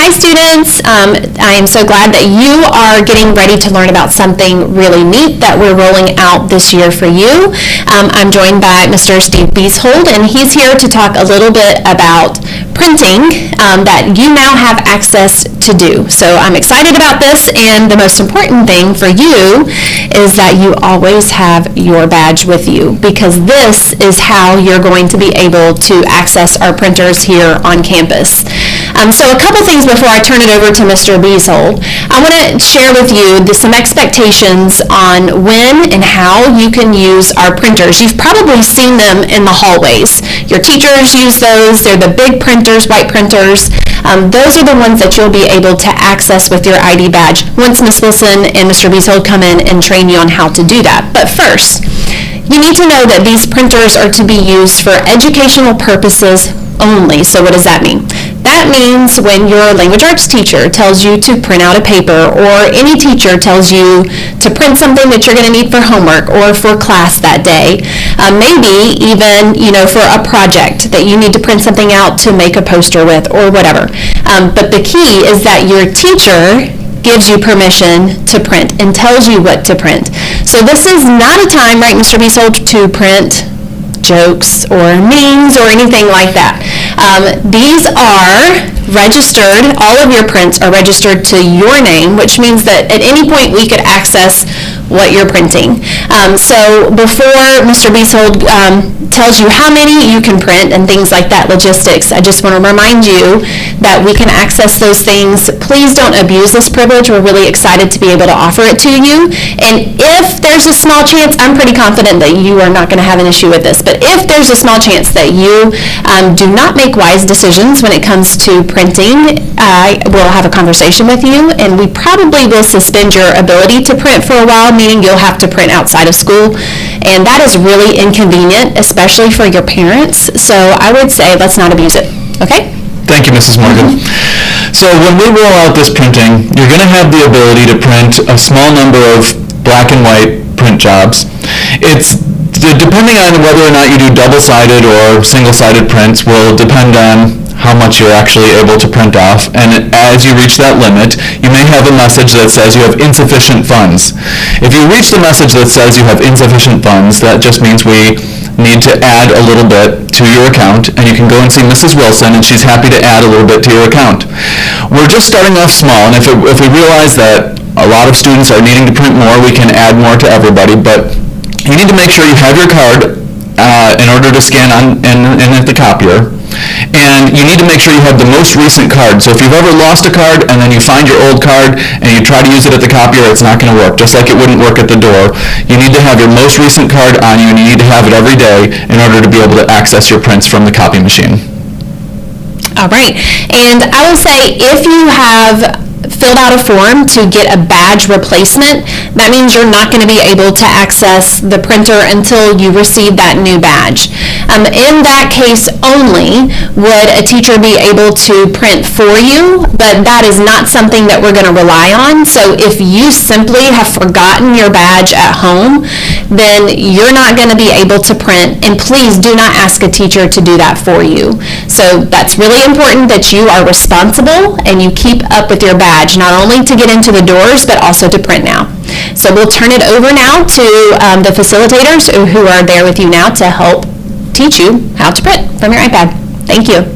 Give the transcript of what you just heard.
Hi students, I am so glad that you are getting ready to learn about something really neat that we're rolling out this year for you. I'm joined by Mr. Steve Beeshold, and he's here to talk a little bit about printing that you now have access to do. So I'm excited about this, and the most important thing for you is that you always have your badge with you, because this is how you're going to be able to access our printers here on campus. So a couple things before I turn it over to Mr. Beeshold. I want to share with you some expectations on when and how you can use our printers. You've probably seen them in the hallways. Your teachers use those. They're the big printers, white printers. Those are the ones that you'll be able to access with your ID badge once Ms. Wilson and Mr. Beeshold come in and train you on how to do that. But first, you need to know that these printers are to be used for educational purposes only. So what does that mean? That means when your language arts teacher tells you to print out a paper, or any teacher tells you to print something that you're going to need for homework or for class that day, maybe even for a project that you need to print something out to make a poster with or whatever. But the key is that your teacher gives you permission to print and tells you what to print. So this is not a time, right, Mr. Beeshold, to print jokes or memes or anything like that. These are registered, all of your prints are registered to your name, which means that at any point we could access what you're printing. So before Mr. Beeshold tells you how many you can print and things like that, logistics, I just want to remind you that we can access those things. Please don't abuse this privilege. We're really excited to be able to offer it to you. And if there's a small chance, I'm pretty confident that you are not going to have an issue with this, but if there's a small chance that you do not make wise decisions when it comes to printing, I will have a conversation with you, and we probably will suspend your ability to print for a while, meaning you'll have to print outside of school, and that is really inconvenient, especially for your parents. So I would say let's not abuse it, okay? Thank you, Mrs. Morgan. So when we roll out this printing, you're going to have the ability to print a small number of black and white print jobs. It's depending on whether or not you do double-sided or single-sided prints will depend on how much you're actually able to print off, and as you reach that limit, you may have a message that says you have insufficient funds. If you reach the message that says you have insufficient funds, that just means we need to add a little bit to your account, and you can go and see Mrs. Wilson, and she's happy to add a little bit to your account. We're just starting off small, and if we realize that a lot of students are needing to print more, we can add more to everybody, but you need to make sure you have your card in order to scan on in at the copier. And you need to make sure you have the most recent card. So if you've ever lost a card and then you find your old card and you try to use it at the copier, it's not going to work, just like it wouldn't work at the door. You need to have your most recent card on you, and you need to have it every day in order to be able to access your prints from the copy machine. All right, and I will say if you have filled out a form to get a badge replacement, that means you're not going to be able to access the printer until you receive that new badge. In that case only would a teacher be able to print for you, but that is not something that we're going to rely on. So if you simply have forgotten your badge at home, then you're not going to be able to print, and please do not ask a teacher to do that for you. So that's really important that you are responsible and you keep up with your badge, not only to get into the doors, but also to print now. So we'll turn it over now to the facilitators who are there with you now to help teach you how to print from your iPad. Thank you.